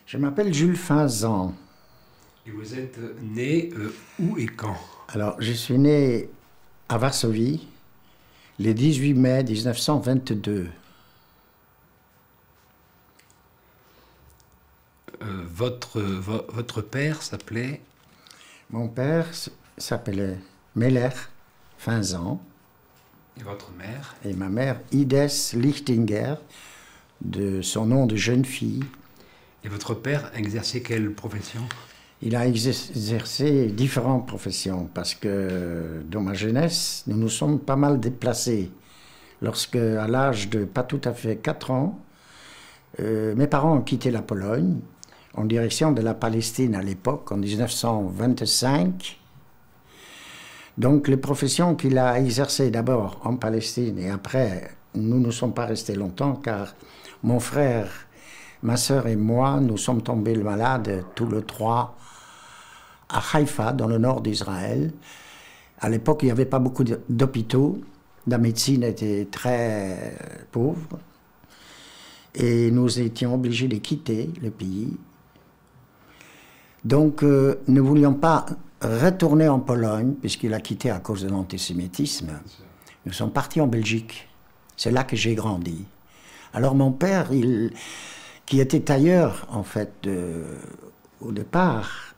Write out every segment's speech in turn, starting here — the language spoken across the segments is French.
Je m'appelle Jules Finzan. Et vous êtes né où et quand? Alors, je suis né à Varsovie le 18 mai 1922. Votre père s'appelait? Mon père s'appelait Meller Finzan. Et votre mère? Et ma mère, Ides Lichtinger, de son nom de jeune fille. Et votre père exerçait quelle profession? Il a exercé différentes professions parce que dans ma jeunesse, nous nous sommes pas mal déplacés. Lorsque, à l'âge de pas tout à fait 4 ans, mes parents ont quitté la Pologne en direction de la Palestine à l'époque, en 1925. Donc les professions qu'il a exercées d'abord en Palestine et après, nous ne sommes pas restés longtemps car mon frère, ma sœur et moi, nous sommes tombés malades tous les trois à Haïfa, dans le nord d'Israël. À l'époque, il n'y avait pas beaucoup d'hôpitaux. La médecine était très pauvre. Et nous étions obligés de quitter le pays. Donc, ne voulions pas retourner en Pologne, puisqu'il a quitté à cause de l'antisémitisme. Nous sommes partis en Belgique. C'est là que j'ai grandi. Alors mon père, qui était tailleur, en fait, au départ,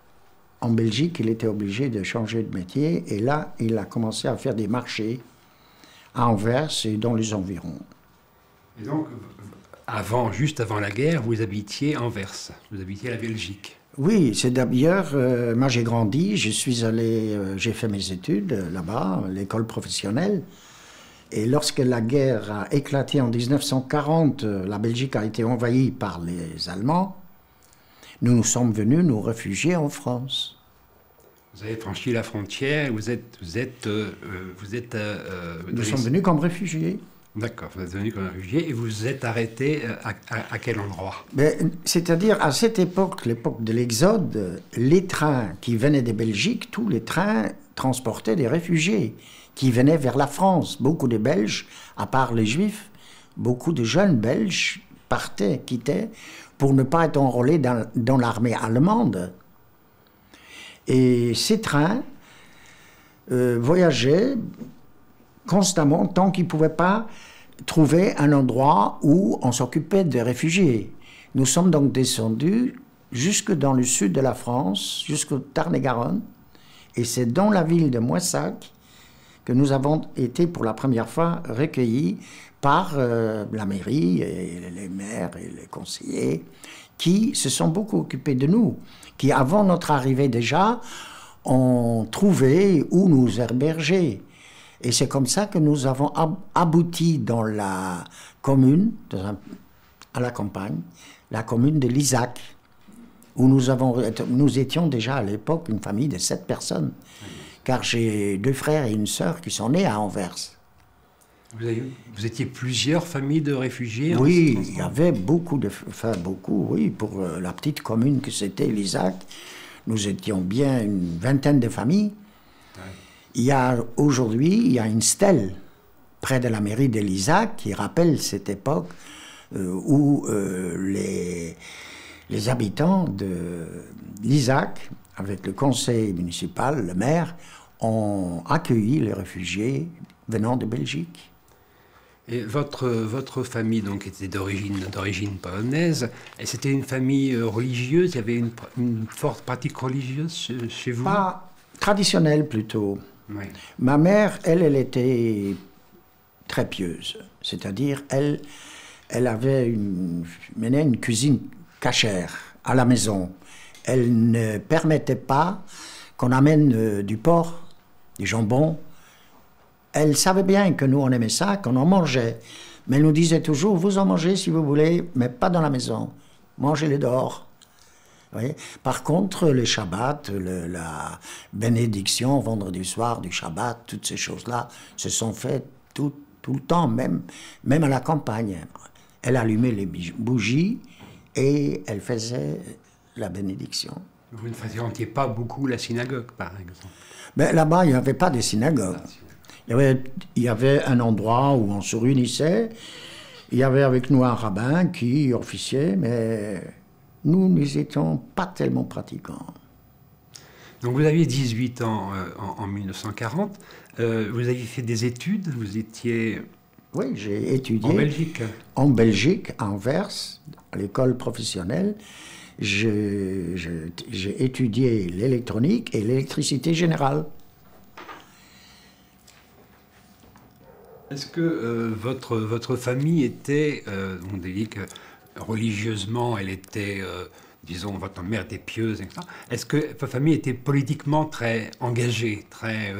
en Belgique, il était obligé de changer de métier. Et là, il a commencé à faire des marchés à Anvers et dans les environs. Et donc, juste avant la guerre, vous habitiez Anvers, vous habitiez la Belgique. Oui, c'est d'ailleurs, moi j'ai grandi, j'ai fait mes études là-bas, l'école professionnelle. Et lorsque la guerre a éclaté en 1940, la Belgique a été envahie par les Allemands, nous sommes venus nous réfugier en France. Vous avez franchi la frontière, nous sommes venus comme réfugiés. D'accord, vous êtes venus comme réfugiés et vous êtes arrêtés à quel endroit? C'est-à-dire, à cette époque, l'époque de l'Exode, les trains qui venaient de Belgique, tous les trains transportaient des réfugiés qui venaient vers la France. Beaucoup de Belges, à part les Juifs, beaucoup de jeunes Belges quittaient pour ne pas être enrôlés dans l'armée allemande. Et ces trains voyageaient constamment tant qu'ils ne pouvaient pas trouver un endroit où on s'occupait des réfugiés. Nous sommes donc descendus jusque dans le sud de la France, jusqu'au Tarn-et-Garonne, et c'est dans la ville de Moissac que nous avons été pour la première fois recueillis par la mairie et les maires et les conseillers qui se sont beaucoup occupés de nous, qui avant notre arrivée déjà ont trouvé où nous héberger. Et c'est comme ça que nous avons abouti dans la commune, à la campagne, la commune de Lizac, où nous étions déjà à l'époque une famille de 7 personnes. Car j'ai 2 frères et une sœur qui sont nés à Anvers. Vous étiez plusieurs familles de réfugiés? Oui, il y avait beaucoup, oui, pour la petite commune que c'était Lizac. Nous étions bien une vingtaine de familles. Ouais. Aujourd'hui, il y a une stèle près de la mairie de Lizac qui rappelle cette époque où les habitants de Lizac, avec le conseil municipal, le maire, ont accueilli les réfugiés venant de Belgique. Et votre famille donc était d'origine polonaise, et c'était une famille religieuse, il y avait une forte pratique religieuse chez vous? Pas traditionnelle plutôt. Oui. Ma mère, elle était très pieuse, c'est-à-dire elle menait une cuisine cachère à la maison. Elle ne permettait pas qu'on amène du porc, du jambon. Elle savait bien que nous, on aimait ça, qu'on en mangeait. Mais elle nous disait toujours, vous en mangez si vous voulez, mais pas dans la maison. Mangez-les dehors. Vous voyez? Par contre, les Shabbats, la bénédiction, vendredi soir du Shabbat, toutes ces choses-là se sont faites tout le temps, même à la campagne. Elle allumait les bougies et elle faisait la bénédiction. Vous ne fréquentiez pas beaucoup la synagogue, par exemple? Ben, là-bas, il n'y avait pas de synagogue. Il y avait un endroit où on se réunissait. Il y avait avec nous un rabbin qui officiait, mais Nous n'étions pas tellement pratiquants. Donc vous aviez 18 ans en 1940. Vous aviez fait des études. Vous étiez... Oui, j'ai étudié. En Belgique. En Belgique, à Anvers, à l'école professionnelle. J'ai étudié l'électronique et l'électricité générale. Est-ce que votre famille était, on dit que religieusement, elle était, disons, votre mère était pieuse, etc. Est-ce que votre famille était politiquement très engagée, très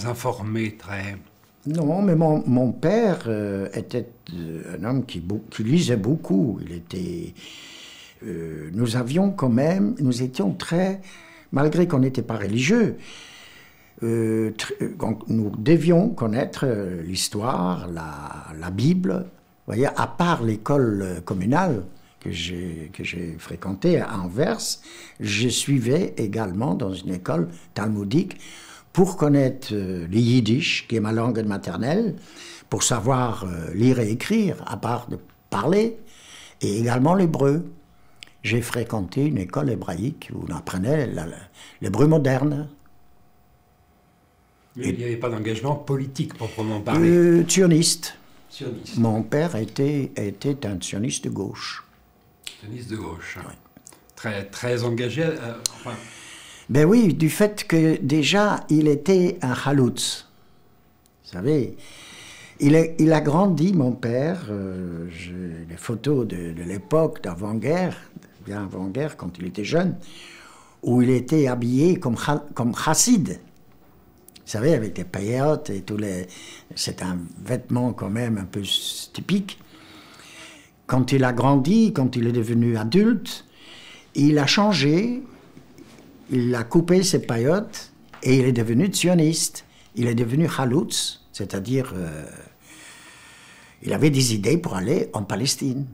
informée, très... Non, mais mon père était un homme qui lisait beaucoup. Il était... nous avions quand même... Nous étions très... Malgré qu'on n'était pas religieux, nous devions connaître l'histoire, la Bible. Vous voyez, à part l'école communale que j'ai fréquentée à Anvers, je suivais également dans une école talmudique pour connaître le yiddish, qui est ma langue maternelle, pour savoir lire et écrire, à part de parler, et également l'hébreu. J'ai fréquenté une école hébraïque où on apprenait l'hébreu moderne. Mais il n'y avait pas d'engagement politique proprement parlé. Sioniste. Sioniste. Mon père était un sioniste de gauche. Sioniste de gauche. Oui. Très engagé. Enfin... Ben oui, du fait que déjà il était un chaloutz. Vous savez, il a grandi, mon père. J'ai les photos de l'époque d'avant-guerre, bien avant-guerre, quand il était jeune, où il était habillé comme chassid. Vous savez, avec des paillettes et tous les... C'est un vêtement quand même un peu typique. Quand il a grandi, quand il est devenu adulte, il a changé, il a coupé ses paillettes et il est devenu sioniste. Il est devenu chaloutz, c'est-à-dire... il avait des idées pour aller en Palestine.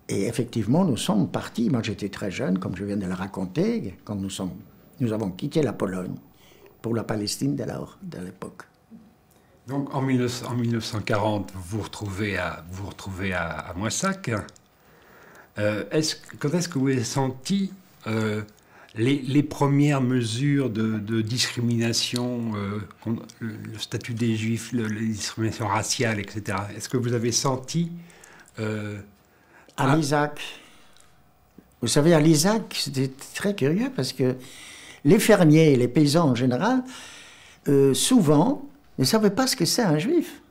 Et effectivement, nous sommes partis. Moi, j'étais très jeune, comme je viens de le raconter, quand nous avons quitté la Pologne pour la Palestine de l'époque. Donc en 1940, vous vous retrouvez à Moissac. Quand est-ce que vous avez senti les premières mesures de discrimination, le statut des Juifs, les discriminations raciales, etc. Est-ce que vous avez senti... À l'Isaac. Vous savez, à l'Isaac, c'était très curieux parce que les fermiers et les paysans en général, souvent, ne savaient pas ce que c'est un juif.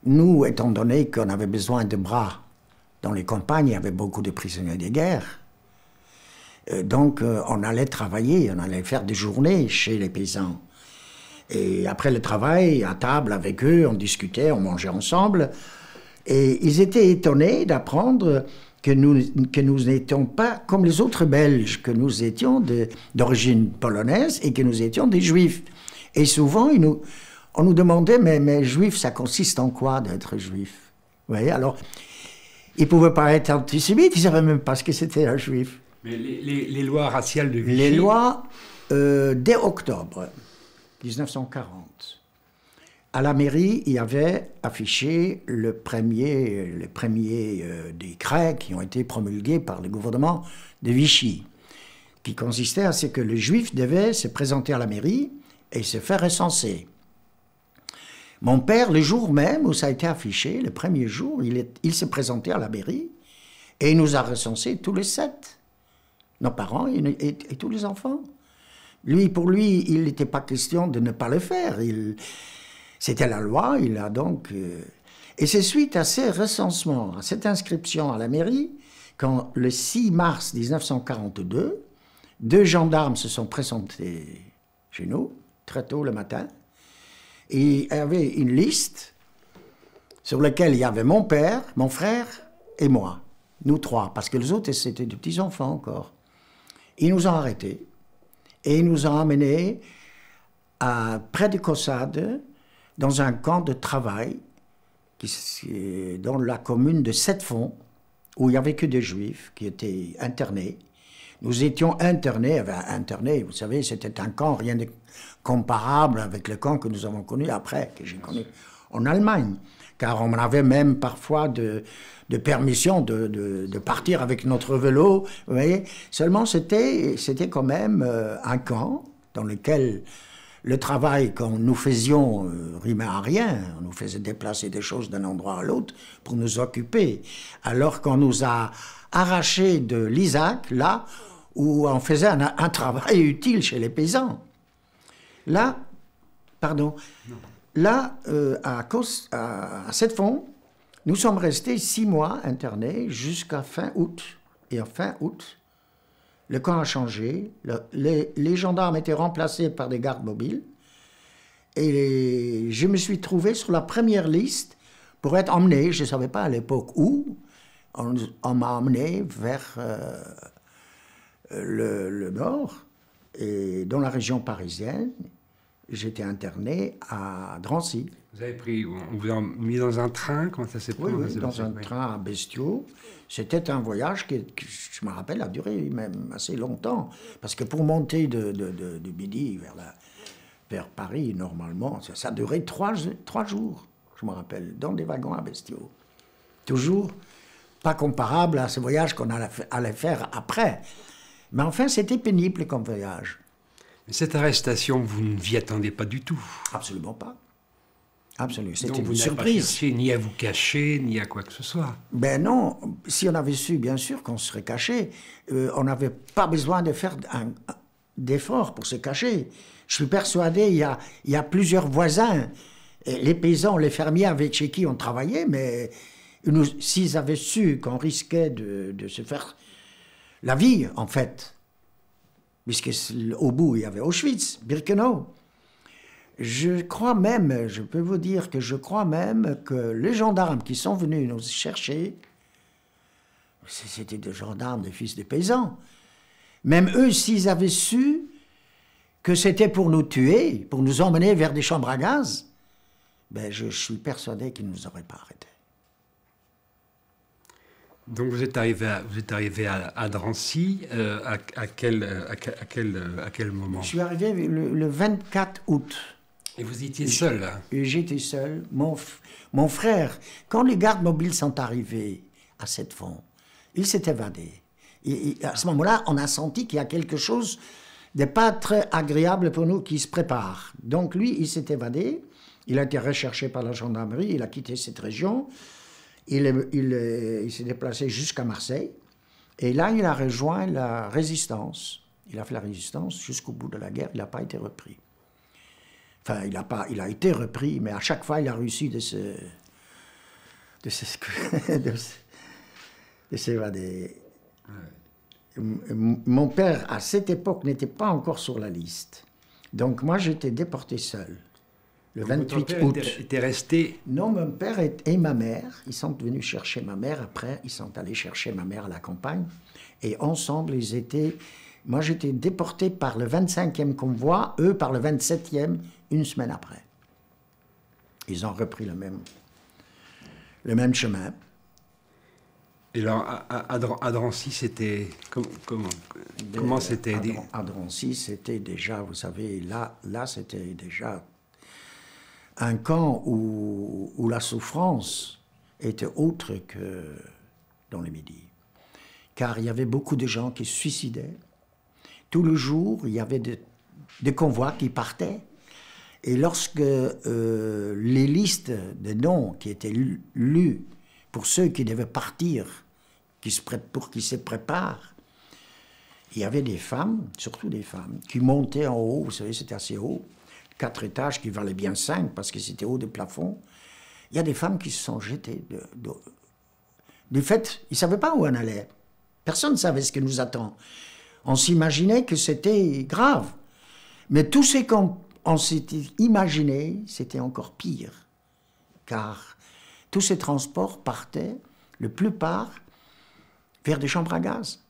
Nous, étant donné qu'on avait besoin de bras dans les campagnes, il y avait beaucoup de prisonniers de guerre. Donc, on allait travailler, on allait faire des journées chez les paysans. Et après le travail, à table avec eux, on discutait, on mangeait ensemble. Et ils étaient étonnés d'apprendre que nous n'étions pas comme les autres Belges, que nous étions d'origine polonaise et que nous étions des Juifs. Et souvent, on nous demandait, mais Juif, ça consiste en quoi d'être Juif? Vous voyez, alors, ils ne pouvaient pas être antisémites, ils ne savaient même pas ce que c'était un Juif. Mais les lois raciales de Vichy... Les lois, dès octobre 1940, à la mairie, il y avait affiché les premiers décrets qui ont été promulgués par le gouvernement de Vichy, qui consistait à ce que les Juifs devaient se présenter à la mairie et se faire recenser. Mon père, le jour même où ça a été affiché, le premier jour, il s'est présenté à la mairie et il nous a recensés tous les 7, nos parents et tous les enfants. Pour lui, il n'était pas question de ne pas le faire. C'était la loi, il a donc... Et c'est suite à ces recensements, à cette inscription à la mairie, quand le 6 mars 1942, 2 gendarmes se sont présentés chez nous, très tôt le matin, et il y avait une liste sur laquelle il y avait mon père, mon frère et moi, nous 3, parce que les autres, c'était des petits-enfants encore. Ils nous ont arrêtés et ils nous ont emmenés près de Caussade, dans un camp de travail dans la commune de Sept-Fonds, où il n'y avait que des Juifs qui étaient internés. Nous étions internés, vous savez, c'était un camp rien de comparable avec le camp que nous avons connu après, que j'ai connu en Allemagne. car on avait même parfois de permission de partir avec notre vélo, vous voyez. Seulement, c'était quand même un camp dans lequel le travail que nous faisions rimait à rien. On nous faisait déplacer des choses d'un endroit à l'autre pour nous occuper. Alors qu'on nous a arrachés de l'Isaac, là où on faisait un travail utile chez les paysans. Là, pardon, là, à Sept-Fonds, nous sommes restés 6 mois internés jusqu'à fin août. Et en fin août, le camp a changé. Les gendarmes étaient remplacés par des gardes mobiles. Et je me suis trouvé sur la première liste pour être emmené, je ne savais pas à l'époque où, on m'a emmené vers le nord, et dans la région parisienne. J'étais interné à Drancy. Vous avez pris, on vous a mis dans un train, comment ça s'est passé? Oui, dans un train à Bestiaux. C'était un voyage qui, je me rappelle, a duré même assez longtemps. Parce que pour monter du Midi vers Paris, normalement, ça a duré 3 jours, je me rappelle, dans des wagons à Bestiaux. Toujours pas comparable à ce voyage qu'on allait faire après. Mais enfin, c'était pénible comme voyage. Cette arrestation, vous ne vous y attendez pas du tout? Absolument pas. Absolument. C'était une surprise. Pas cherché, ni à vous cacher, ni à quoi que ce soit. Ben non. Si on avait su, bien sûr, qu'on serait caché, on n'avait pas besoin de faire d'efforts pour se cacher. Je suis persuadé, il y a plusieurs voisins, les paysans, les fermiers avec chez qui on travaillait, mais s'ils avaient su qu'on risquait de se faire la vie, en fait, puisque au bout, il y avait Auschwitz, Birkenau. Je crois même, je peux vous dire que je crois même que les gendarmes qui sont venus nous chercher, c'était des gendarmes, des fils des paysans. Même eux, s'ils avaient su que c'était pour nous tuer, pour nous emmener vers des chambres à gaz, ben je suis persuadé qu'ils ne nous auraient pas arrêtés. Donc vous êtes arrivé à Drancy, à quel moment? Je suis arrivé le 24 août. Et vous étiez seul, là? J'étais seul. Mon frère, quand les gardes mobiles sont arrivés à Sept-Fonds, il s'est évadé. Et à ce moment-là, on a senti qu'il y a quelque chose de pas très agréable pour nous qui se prépare. Donc lui, il s'est évadé. Il a été recherché par la gendarmerie. Il a quitté cette région. Il s'est déplacé jusqu'à Marseille. Et là, il a rejoint la résistance. Il a fait la résistance jusqu'au bout de la guerre. Il n'a pas été repris. Enfin, il a été repris, mais à chaque fois, il a réussi de s'évader. Ouais. Mon père, à cette époque, n'était pas encore sur la liste. Donc moi, j'étais déporté seul. Le 28 août. Était resté? Non, mon père et ma mère, ils sont venus chercher ma mère. Après, ils sont allés chercher ma mère à la campagne. Et ensemble, ils étaient... Moi, j'étais déporté par le 25e convoi, eux par le 27e, une semaine après. Ils ont repris le même chemin. Et alors, à Drancy, c'était... Comment c'était? À Drancy, c'était déjà, vous savez, là c'était déjà un camp où la souffrance était autre que dans le Midi. Car il y avait beaucoup de gens qui se suicidaient. Tout le jour, il y avait des convois qui partaient. Et lorsque les listes de noms qui étaient lues pour ceux qui devaient partir, pour qu'ils se préparent, il y avait des femmes, surtout des femmes, qui montaient en haut, vous savez, c'était assez haut, 4 étages qui valaient bien 5 parce que c'était haut des plafonds. Il y a des femmes qui se sont jetées. Du fait, ils ne savaient pas où on allait. Personne ne savait ce qui nous attend. On s'imaginait que c'était grave. Mais tout ce qu'on s'était imaginé, c'était encore pire. Car tous ces transports partaient, la plupart, vers des chambres à gaz.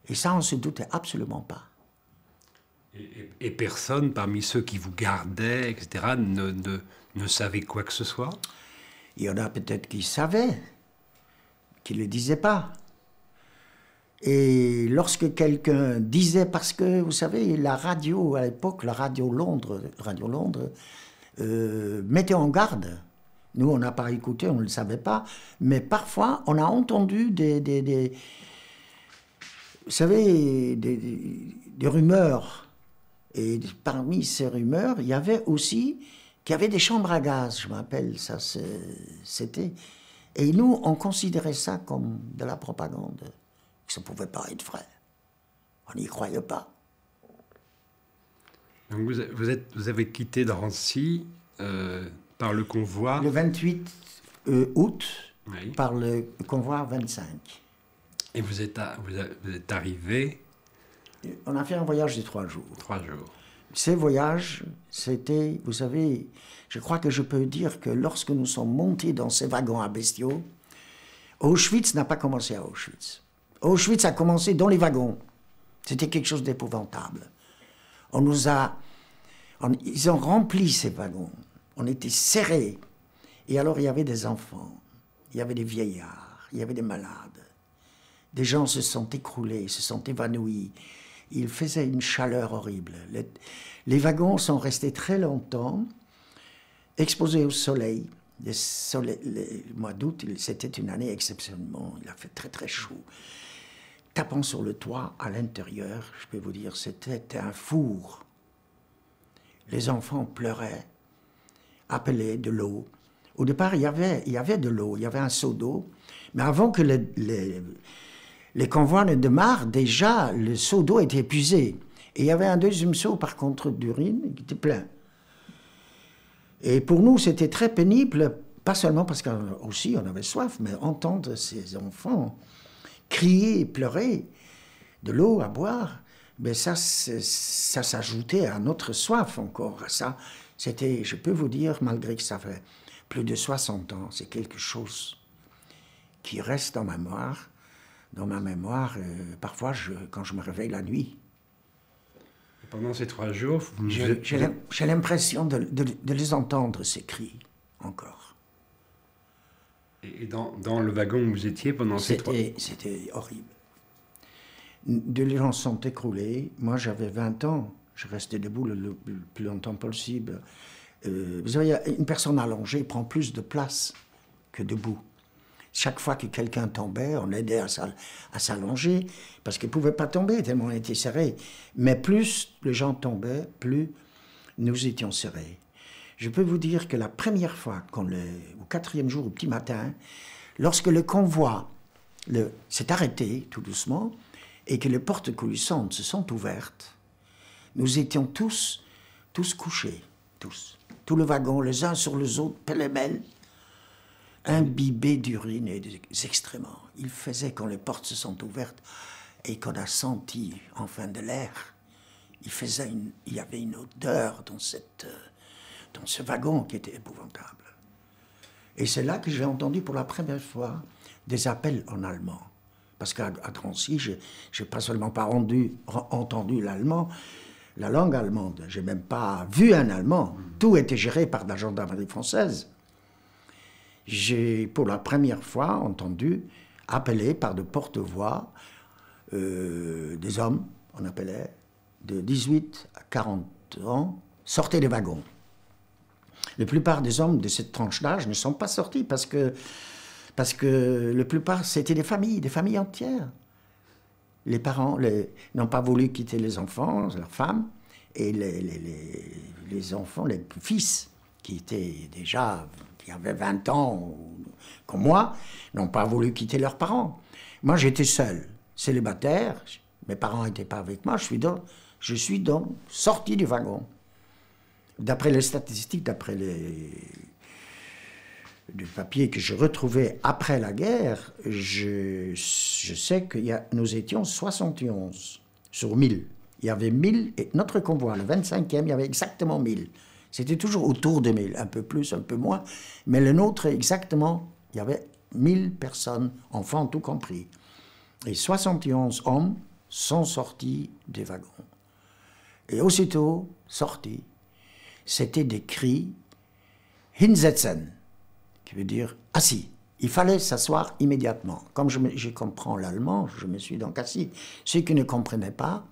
Et ça, on ne se doutait absolument pas. Et personne, parmi ceux qui vous gardaient, etc., ne savait quoi que ce soit? Il y en a peut-être qui savaient, qui ne le disaient pas. Et lorsque quelqu'un disait, parce que, vous savez, la radio, à l'époque, la radio Londres mettait en garde Nous, on n'a pas écouté, on ne le savait pas. Mais parfois, on a entendu vous savez, des rumeurs. Et parmi ces rumeurs, il y avait aussi qu'il y avait des chambres à gaz, je me rappelle, ça c'était... Et nous, on considérait ça comme de la propagande, que ça ne pouvait pas être vrai. On n'y croyait pas. Donc vous avez quitté Drancy par le convoi... Le 28 août, oui. Par le convoi 25. Et vous êtes arrivé... On a fait un voyage de 3 jours. 3 jours. Ces voyages, c'était, vous savez, je crois que je peux dire que lorsque nous sommes montés dans ces wagons à bestiaux, Auschwitz n'a pas commencé à Auschwitz. Auschwitz a commencé dans les wagons. C'était quelque chose d'épouvantable. Ils ont rempli ces wagons. On était serrés. Et alors il y avait des enfants, il y avait des vieillards, il y avait des malades. Des gens se sont écroulés, se sont évanouis. Il faisait une chaleur horrible. Les wagons sont restés très longtemps exposés au soleil. Le mois d'août, c'était une année exceptionnellement, il a fait très très chaud. Tapant sur le toit, à l'intérieur, je peux vous dire, c'était un four. Les enfants pleuraient, appelaient de l'eau. Au départ, il y avait de l'eau, il y avait un seau d'eau. Mais avant que les convois ne démarrent, déjà, le seau d'eau était épuisé. Et il y avait un deuxième seau, par contre, d'urine, qui était plein. Et pour nous, c'était très pénible, pas seulement parce qu'aussi on avait soif, mais entendre ces enfants crier et pleurer de l'eau à boire, mais ça s'ajoutait à notre soif encore. Ça, c'était, je peux vous dire, malgré que ça fait plus de 60 ans, c'est quelque chose qui reste dans ma mémoire. Dans ma mémoire, parfois, quand je me réveille la nuit. Et pendant ces 3 jours, j'ai l'impression de les entendre, ces cris, encore. Et dans le wagon où vous étiez pendant ces 3 jours? C'était horrible. Les gens sont écroulés. Moi, j'avais 20 ans. Je restais debout le plus longtemps possible. Vous savez, une personne allongée prend plus de place que debout. Chaque fois que quelqu'un tombait, on aidait à s'allonger, parce qu'il ne pouvait pas tomber, tellement on était serrés. Mais plus les gens tombaient, plus nous étions serrés. Je peux vous dire que la première fois, au 4e jour, au petit matin, lorsque le convoi s'est arrêté tout doucement, et que les portes coulissantes se sont ouvertes, nous étions tous couchés, tous. Tout le wagon, les uns sur les autres, pêle-mêle, imbibés d'urine et des excréments. Il faisait quand les portes se sont ouvertes et qu'on a senti enfin de l'air. Il y avait une odeur dans ce wagon qui était épouvantable. Et c'est là que j'ai entendu pour la première fois des appels en allemand. Parce qu'à Drancy, je n'ai pas seulement pas entendu l'allemand, la langue allemande. Je n'ai même pas vu un allemand. Tout était géré par la gendarmerie française. J'ai, pour la première fois, entendu appeler par de porte-voix des hommes, on appelait, de 18 à 40 ans, sortez des wagons. La plupart des hommes de cette tranche d'âge ne sont pas sortis parce que la plupart, c'était des familles entières. Les parents n'ont pas voulu quitter les enfants, leurs femmes, et les enfants, les fils, qui avaient 20 ans, comme moi, n'ont pas voulu quitter leurs parents. Moi, j'étais seul, célibataire, mes parents n'étaient pas avec moi, je suis donc sorti du wagon. D'après les statistiques, d'après du papier que je retrouvais après la guerre, je sais que nous étions 71 sur 1000. Il y avait 1000, et notre convoi, le 25e, il y avait exactement 1000. C'était toujours autour de 1000, un peu plus, un peu moins. Mais le nôtre, exactement, il y avait 1000 personnes, enfants tout compris. Et 71 hommes sont sortis des wagons. Et aussitôt, sortis, c'était des cris « Hinsetzen », qui veut dire « assis ». Il fallait s'asseoir immédiatement. Comme je comprends l'allemand, je me suis donc assis. Ceux qui ne comprenaient pas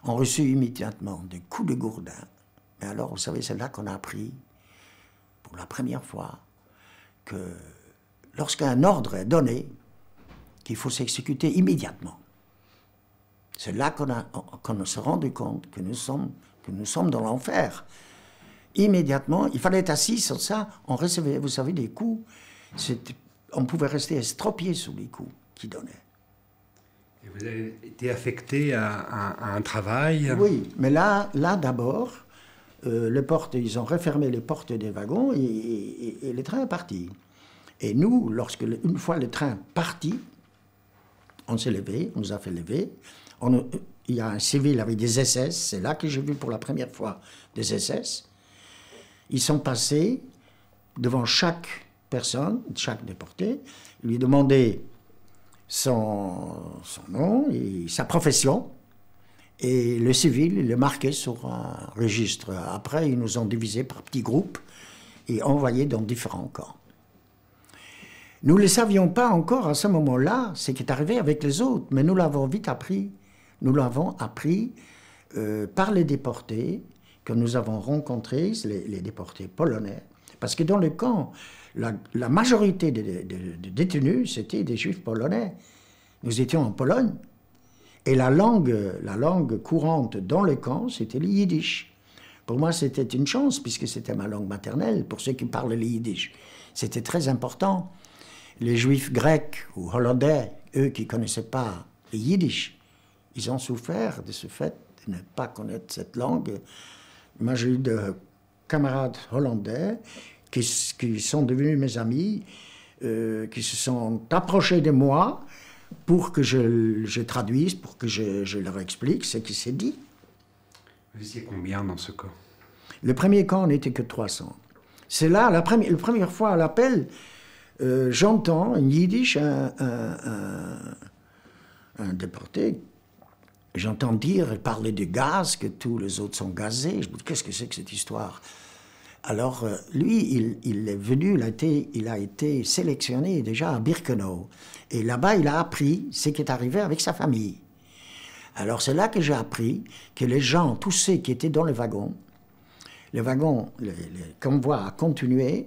ont reçu immédiatement des coups de gourdin. Mais alors, vous savez, c'est là qu'on a appris, pour la première fois, que lorsqu'un ordre est donné, qu'il faut s'exécuter immédiatement. C'est là qu'on s'est rendu compte que nous sommes dans l'enfer. Immédiatement, il fallait être assis sur ça, on recevait, vous savez, des coups. On pouvait rester estropié sous les coups qu'ils donnaient. Et vous avez été affecté à un travail? Oui, mais là d'abord, ils ont refermé les portes des wagons et le train est parti. Et nous, une fois le train parti, on s'est levé, on nous a fait lever. Il y a un civil avec des SS, c'est là que j'ai vu pour la première fois des SS. Ils sont passés devant chaque personne, chaque déporté, lui demandaient son nom et sa profession. Et le civil, il le marquait sur un registre. Après, ils nous ont divisés par petits groupes et envoyés dans différents camps. Nous ne le savions pas encore à ce moment-là, ce qui est arrivé avec les autres, mais nous l'avons vite appris. Nous l'avons appris par les déportés que nous avons rencontrés, les déportés polonais. Parce que dans le camp, la majorité des détenus, c'était des juifs polonais. Nous étions en Pologne. Et la langue courante dans le camp, c'était le yiddish. Pour moi, c'était une chance, puisque c'était ma langue maternelle, pour ceux qui parlent le yiddish. C'était très important. Les juifs grecs ou hollandais, eux qui ne connaissaient pas le yiddish, ils ont souffert de ce fait de ne pas connaître cette langue. Moi, j'ai eu des camarades hollandais qui sont devenus mes amis, qui se sont approchés de moi pour que je traduise, pour que je leur explique ce qui s'est dit. Vous étiez combien dans ce camp? Le premier camp, on n'était que 300. C'est là, la première fois à l'appel, j'entends en yiddish un déporté. J'entends dire, parler de gaz, que tous les autres sont gazés. Je me dis, qu'est-ce que c'est que cette histoire? Alors, lui, il est venu, il a été sélectionné déjà à Birkenau. Et là-bas, il a appris ce qui est arrivé avec sa famille. Alors, c'est là que j'ai appris que les gens, tous ceux qui étaient dans le convoi a continué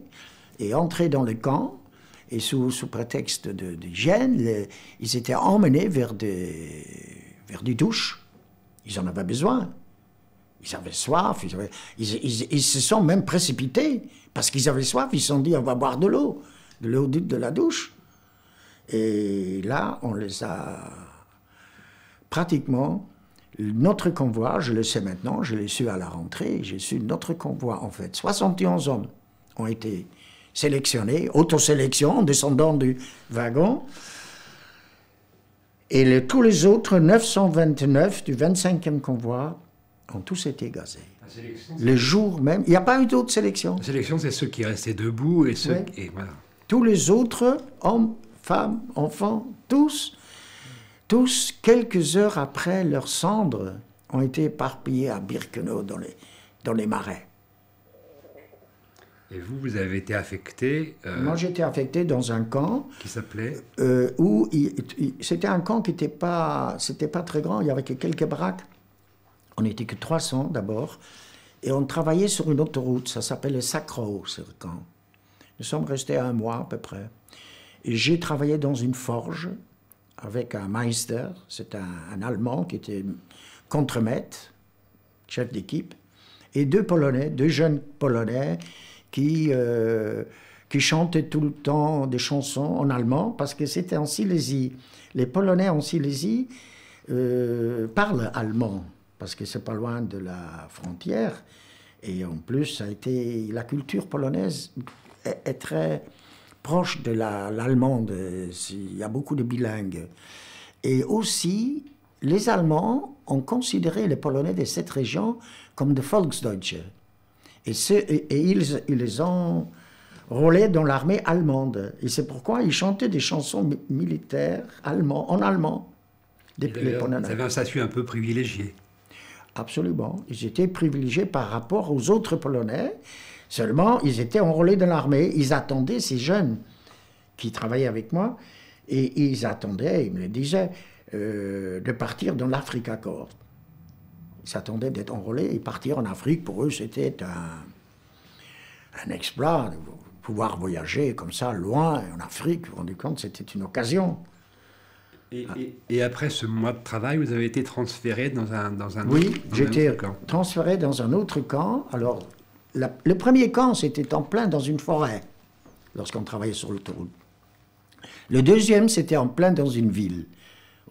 et entré dans le camp. Et sous prétexte d'hygiène, ils étaient emmenés vers des douches. Ils en avaient besoin. Ils avaient soif. Ils se sont même précipités parce qu'ils avaient soif. Ils se sont dit, on va boire de l'eau de la douche. Et là, on les a pratiquement... Notre convoi, je le sais maintenant, je l'ai su à la rentrée, j'ai su notre convoi, en fait. 71 hommes ont été sélectionnés, autosélection, en descendant du wagon. Et tous les autres, 929 du 25e convoi, ont tous été gazés. La sélection, le jour même, il n'y a pas eu d'autre sélection. La sélection, c'est ceux qui restaient debout et ceux... Oui. Et voilà. Tous les autres, hommes, femmes, enfants, tous, quelques heures après leurs cendres, ont été éparpillés à Birkenau dans les marais. Et vous avez été affecté... Moi, j'étais affecté dans un camp... Qui s'appelait où c'était un camp qui n'était pas très grand, il n'y avait que quelques baraques. On n'était que 300 d'abord, et on travaillait sur une autoroute, ça s'appelait Sacro, ce camp. Nous sommes restés 1 mois à peu près. Et j'ai travaillé dans une forge avec un Meister, c'est un Allemand qui était contremaître, chef d'équipe, et 2 jeunes Polonais qui chantaient tout le temps des chansons en allemand, parce que c'était en Silésie. Les Polonais en Silésie parlent allemand, parce que c'est pas loin de la frontière. Et en plus, la culture polonaise est très proche de l'allemande. Il y a beaucoup de bilingues. Et aussi, les Allemands ont considéré les Polonais de cette région comme des Volksdeutsche. Et ils les ont rôlés dans l'armée allemande. Et c'est pourquoi ils chantaient des chansons militaires en allemand. Ils avaient un statut un peu privilégié. Absolument. Ils étaient privilégiés par rapport aux autres Polonais. Seulement, ils étaient enrôlés dans l'armée. Ils attendaient ces jeunes qui travaillaient avec moi. Et ils attendaient, ils me le disaient, de partir dans l'Africa Corps. Ils s'attendaient d'être enrôlés et partir en Afrique. Pour eux, c'était un exploit. pouvoir voyager comme ça, loin, en Afrique, vous vous rendez compte, c'était une occasion. Et après ce mois de travail, vous avez été transféré dans un Oui, j'ai autre été camp. transféré dans un autre camp. Alors, le premier camp, c'était en plein dans une forêt, lorsqu'on travaillait sur l'autoroute. Le deuxième, c'était en plein dans une ville,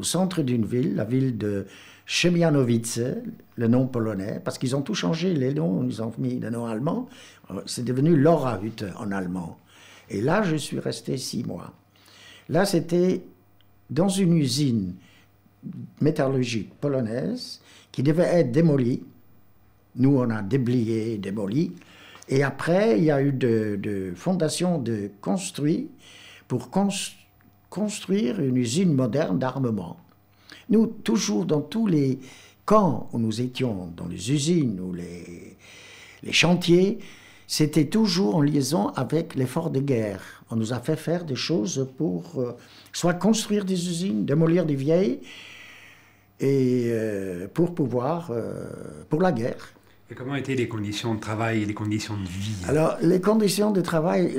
au centre d'une ville, la ville de Chemianowice, le nom polonais, parce qu'ils ont tout changé, les noms, ils ont mis le nom allemand, c'est devenu Laurahütte en allemand. Et là, je suis resté 6 mois. Là, c'était dans une usine métallurgique polonaise qui devait être démolie. Nous, on a déblayé, démoli. Et après, il y a eu de fondations de construits pour construire une usine moderne d'armement. Nous, toujours dans tous les camps où nous étions, dans les usines ou les chantiers, c'était toujours en liaison avec l'effort de guerre. On nous a fait faire des choses pour soit construire des usines, démolir des vieilles, et pour pouvoir, pour la guerre. Et comment étaient les conditions de travail et les conditions de vie? Alors, les conditions de travail,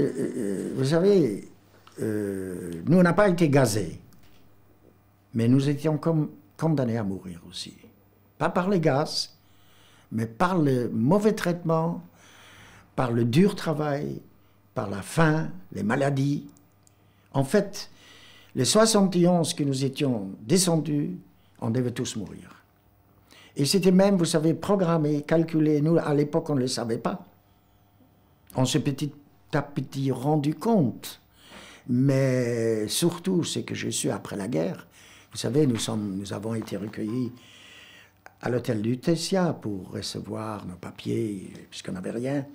vous savez, nous, on n'a pas été gazés, mais nous étions condamnés à mourir aussi. Pas par les gaz, mais par le mauvais traitement, par le dur travail, par la faim, les maladies. En fait, les 71 que nous étions descendus, on devait tous mourir. Et c'était même, vous savez, programmé, calculé. Nous, à l'époque, on ne le savait pas. On s'est petit à petit rendu compte. Mais surtout, c'est que je suis après la guerre. Vous savez, nous avons été recueillis à l'hôtel du Tessia pour recevoir nos papiers, puisqu'on n'avait rien.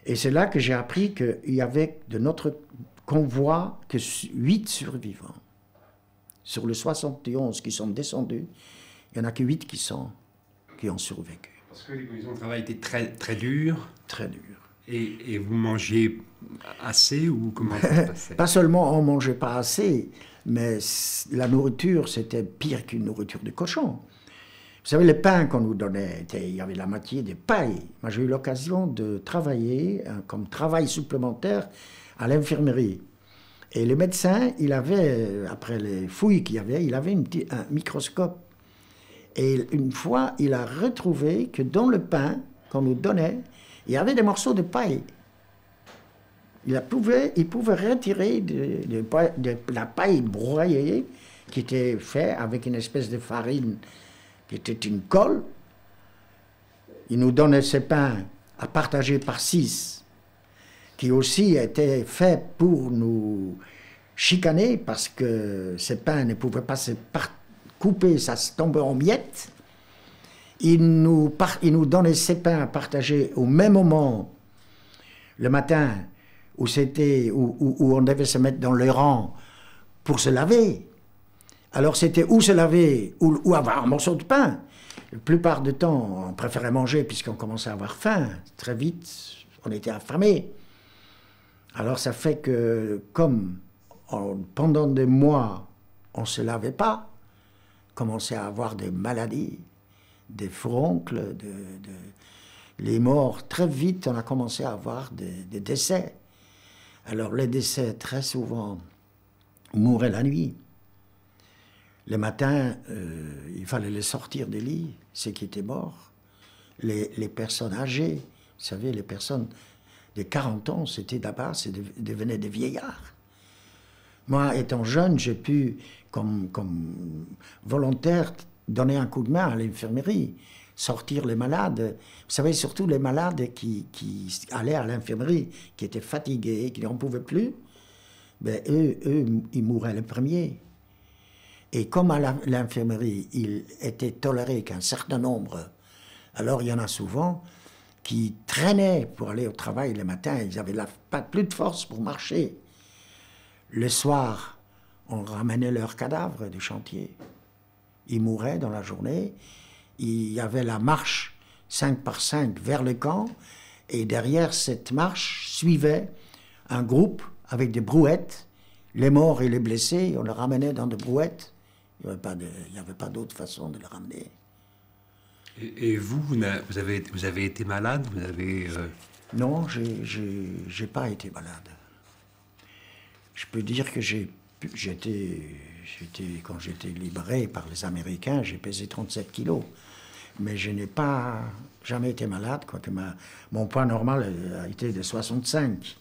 Et c'est là que j'ai appris qu'il y avait de notre convoi que 8 survivants. Sur les 71 qui sont descendus, il n'y en a que 8 qui ont survécu. Parce que les conditions de travail étaient très, très dures. Très dures. Et vous mangiez assez ou comment ça se passait? Pas seulement on ne mangeait pas assez, mais la nourriture, c'était pire qu'une nourriture de cochon. Vous savez, le pain qu'on nous donnait, il y avait la moitié des pailles. Moi, j'ai eu l'occasion de travailler comme travail supplémentaire à l'infirmerie. Et le médecin, il avait, après les fouilles qu'il y avait, il avait un microscope. Et une fois, il a retrouvé que dans le pain qu'on nous donnait, il y avait des morceaux de paille. Il pouvait retirer de la paille broyée qui était faite avec une espèce de farine qui était une colle. Il nous donnait ces pains à partager par 6, qui aussi étaient faits pour nous chicaner, parce que ces pains ne pouvaient pas se couper, ça se tombait en miettes. Il nous donnait ces pains à partager au même moment, le matin, où on devait se mettre dans le rang pour se laver. Alors c'était ou se laver ou avoir un morceau de pain. La plupart du temps, on préférait manger puisqu'on commençait à avoir faim. Très vite, on était affamés. Alors ça fait que, comme pendant des mois, on ne se lavait pas, on commençait à avoir des maladies, des furoncles, les morts. Très vite, on a commencé à avoir des décès. Alors les décès, très souvent, mouraient la nuit. Le matin, il fallait les sortir des lits, ceux qui étaient morts. Les personnes âgées, vous savez, les personnes de 40 ans, c'était d'abord, devenaient des vieillards. Moi, étant jeune, j'ai pu, comme volontaire, donner un coup de main à l'infirmerie, sortir les malades. Vous savez, surtout les malades qui allaient à l'infirmerie, qui étaient fatigués, qui n'en pouvaient plus, ben, eux, ils mouraient les premiers. Et comme à l'infirmerie, il était toléré qu'un certain nombre, alors il y en a souvent qui traînaient pour aller au travail le matin, ils n'avaient pas plus de force pour marcher. Le soir, on ramenait leurs cadavres du chantier. Ils mouraient dans la journée. Il y avait la marche 5 par 5 vers le camp, et derrière cette marche suivait un groupe avec des brouettes. Les morts et les blessés, on les ramenait dans des brouettes. Il n'y avait pas d'autre façon de les ramener. Et vous, vous avez été malade? Vous avez... Non, j'ai pas été malade. Je peux dire que quand j'étais libéré par les Américains, j'ai pesé 37 kilos. Mais je n'ai pas jamais été malade, quoique mon poids normal a été de 65.